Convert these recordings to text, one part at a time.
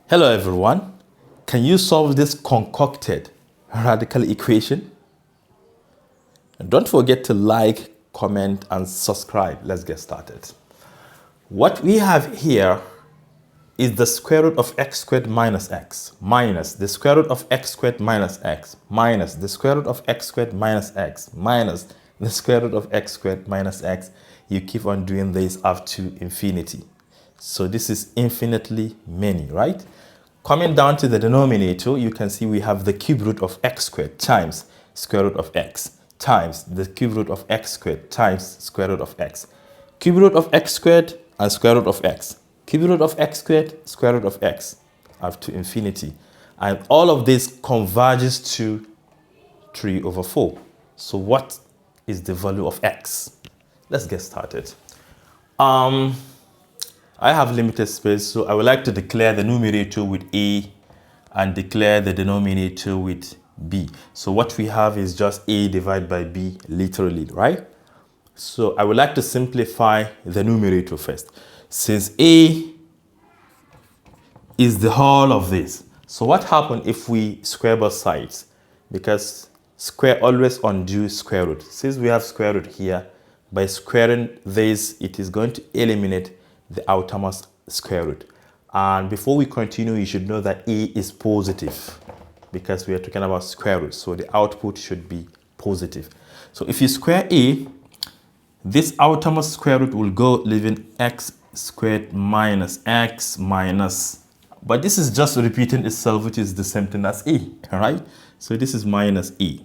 Hello everyone. Can you solve this concocted radical equation? And don't forget to like, comment, and subscribe. Let's get started. What we have here is the square root of x squared minus x minus the square root of x squared minus x minus the square root of x squared minus x minus the square root of x squared minus x. You keep on doing this up to infinity. So this is infinitely many, right? Coming down to the denominator, you can see we have the cube root of x squared times square root of x times the cube root of x squared times square root of x. Cube root of x squared and square root of x. Cube root of x squared, square root of x up to infinity. And all of this converges to 3 over 4. So what is the value of x? Let's get started. I have limited space, so I would like to declare the numerator with a and declare the denominator with b. So what we have is just a divided by b literally, right? So I would like to simplify the numerator first. Since a is the whole of this, so what happens if we square both sides? Because square always undo square root. Since we have square root here, by squaring this, it is going to eliminate the outermost square root. And before we continue, you should know that a is positive because we are talking about square root. So the output should be positive. So if you square a, this outermost square root will go leaving x squared minus x minus, but this is just repeating itself, which is the same thing as a, all right? So this is minus a.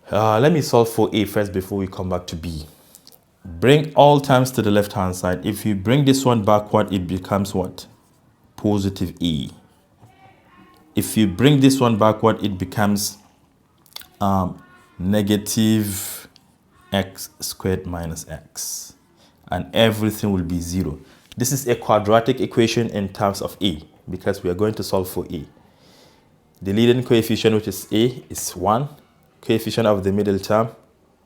Let me solve for a first before we come back to b. Bring all terms to the left hand side. If you bring this one backward, it becomes what? Positive a. If you bring this one backward, it becomes negative x squared minus x. And everything will be 0. This is a quadratic equation in terms of a because we are going to solve for a. The leading coefficient, which is a, is 1. Coefficient of the middle term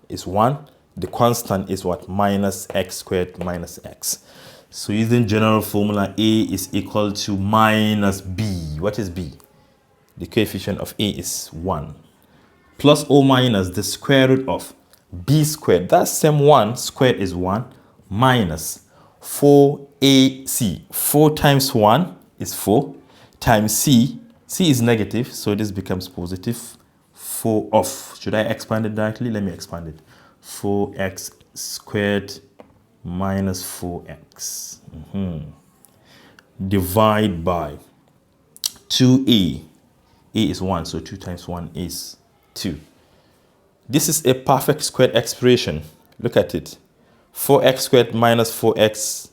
is 1. The constant is what? Minus x squared minus x. So using general formula, a is equal to minus b. What is b? The coefficient of a is 1. Plus or minus the square root of b squared. That same 1 squared is 1 minus 4ac. 4 times 1 is 4 times c. C is negative, so this becomes positive. 4 of, should I expand it directly? Let me expand it. 4x squared minus 4x. Divide by 2a. A is 1, so 2 times 1 is 2. This is a perfect squared expression. Look at it. 4x squared minus 4x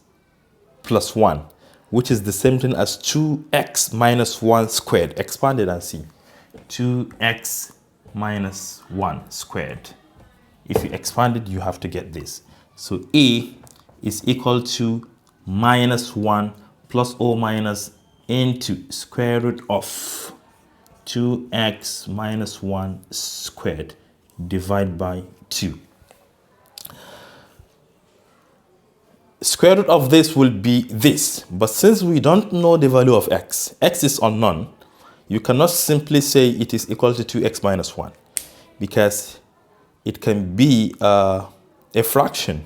plus 1, which is the same thing as 2x minus 1 squared. Expand it and see. 2x minus 1 squared. If you expand it, you have to get this. So a is equal to minus 1 plus or minus into square root of 2x minus 1 squared divided by 2. Square root of this will be this. But since we don't know the value of x, x is unknown, you cannot simply say it is equal to 2x minus 1 because it can be a fraction.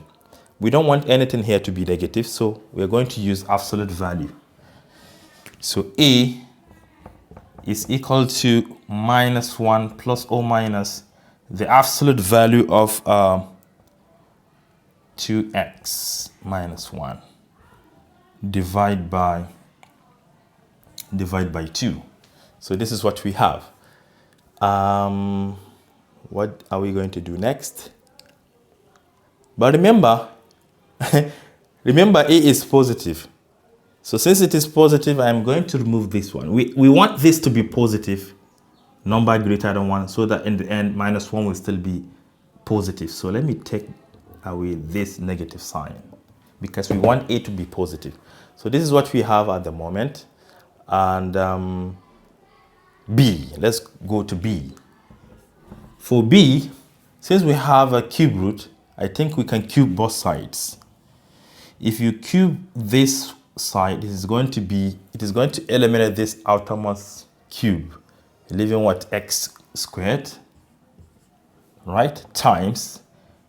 We don't want anything here to be negative, so we're going to use absolute value. So a is equal to minus 1 plus or minus the absolute value of 2x minus 1 divide by 2. So this is what we have. What are we going to do next? But remember, remember a is positive. So since it is positive, I'm going to remove this one. We want this to be positive, number greater than 1, so that in the end, minus 1 will still be positive. So let me take away this negative sign because we want a to be positive. So this is what we have at the moment. And b, let's go to b. For b, since we have a cube root, I think we can cube both sides. If you cube this side, it is going to eliminate this outermost cube, leaving what? X squared, right, times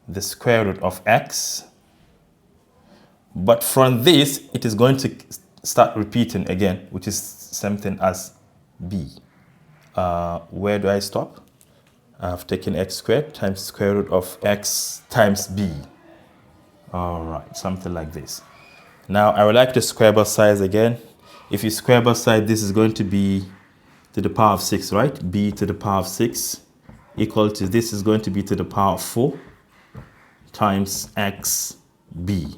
the square root of x. But from this, it is going to start repeating again, which is something as b. Where do I stop? I've taken x squared times square root of x times b. All right, something like this. Now, I would like to square both sides again. If you square both sides, this is going to be to the power of 6, right? b to the power of 6 equal to, this is going to be to the power of 4 times x b.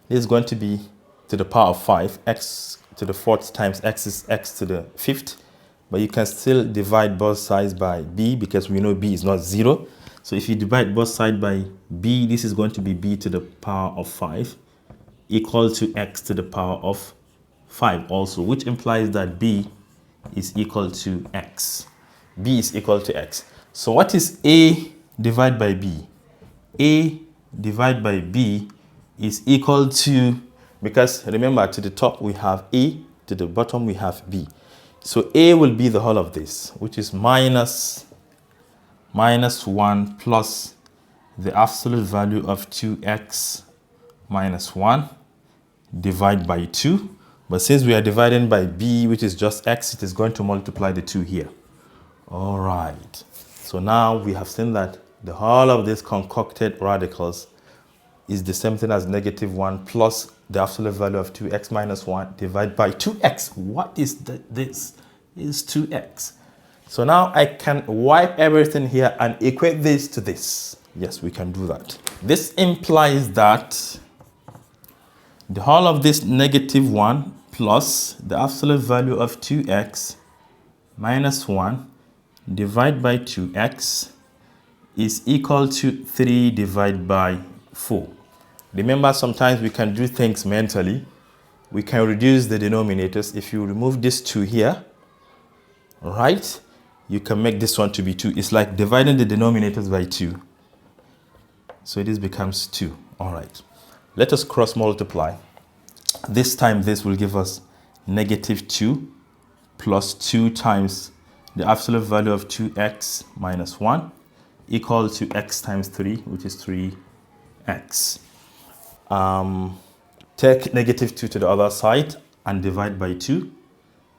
This is going to be to the power of 5, x to the 4th times x is x to the 5th. But you can still divide both sides by b because we know b is not 0. So if you divide both sides by b, this is going to be b to the power of 5 equal to x to the power of 5 also, which implies that b is equal to x. b is equal to x. So what is a divided by b? a divided by b is equal to, because remember, to the top we have a, to the bottom we have b. So a will be the whole of this, which is minus 1 plus the absolute value of 2x minus 1 divided by 2. But since we are dividing by b, which is just x, it is going to multiply the 2 here. All right. So now we have seen that the whole of these concocted radicals is the same thing as negative 1 plus the absolute value of 2x minus 1 divided by 2x. What is this? Is 2x. So now I can wipe everything here and equate this to this. Yes, we can do that. This implies that the whole of this negative 1 plus the absolute value of 2x minus 1 divided by 2x is equal to 3 divided by 4. Remember, sometimes we can do things mentally. We can reduce the denominators. If you remove this 2 here, right, you can make this one to be 2. It's like dividing the denominators by 2. So this becomes 2. All right. Let us cross multiply. This time this will give us negative 2 plus 2 times the absolute value of 2x minus 1 equal to x times 3, which is 3x. Take negative 2 to the other side and divide by 2.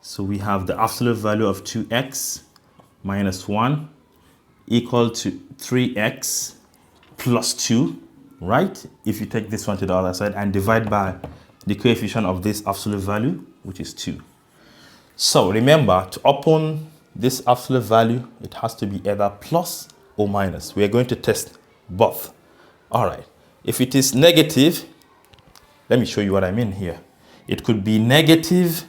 So we have the absolute value of 2x minus 1 equal to 3x plus 2, right? If you take this one to the other side and divide by the coefficient of this absolute value, which is 2. So remember, to open this absolute value, it has to be either plus or minus. We are going to test both. All right. If it is negative, let me show you what I mean here. It could be negative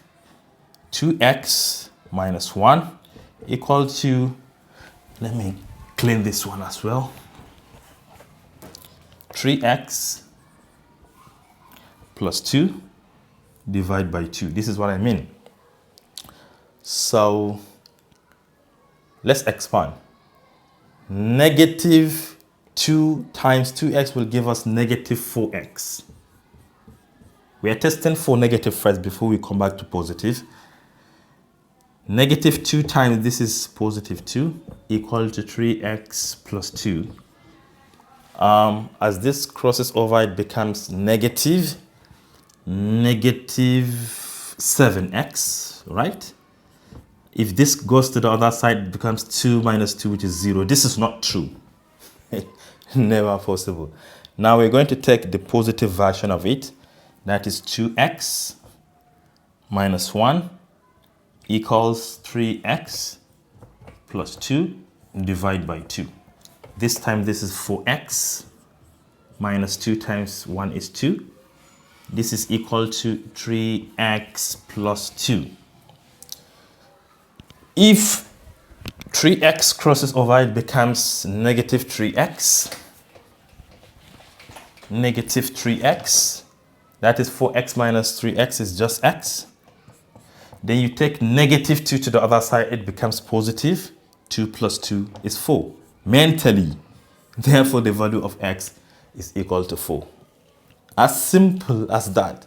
2x minus 1 equal to, let me clean this one as well, 3x plus 2 divided by 2. This is what I mean. So let's expand. Negative 2 times 2x will give us negative 4x. We are testing for negative first before we come back to positive. Negative 2 times this is positive 2 equal to 3x plus 2. As this crosses over, it becomes negative 7x, right? If this goes to the other side, it becomes 2 minus 2, which is 0. This is not true. Never possible. Now we're going to take the positive version of it. That is 2x minus 1 equals 3x plus 2 divided by 2. This time this is 4x minus 2 times 1 is 2. This is equal to 3x plus 2. If 3x crosses over, it becomes negative 3x. Negative 3x. That is 4x minus 3x is just x. Then you take negative 2 to the other side, it becomes positive. 2 plus 2 is 4. Mentally, therefore the value of x is equal to 4. As simple as that.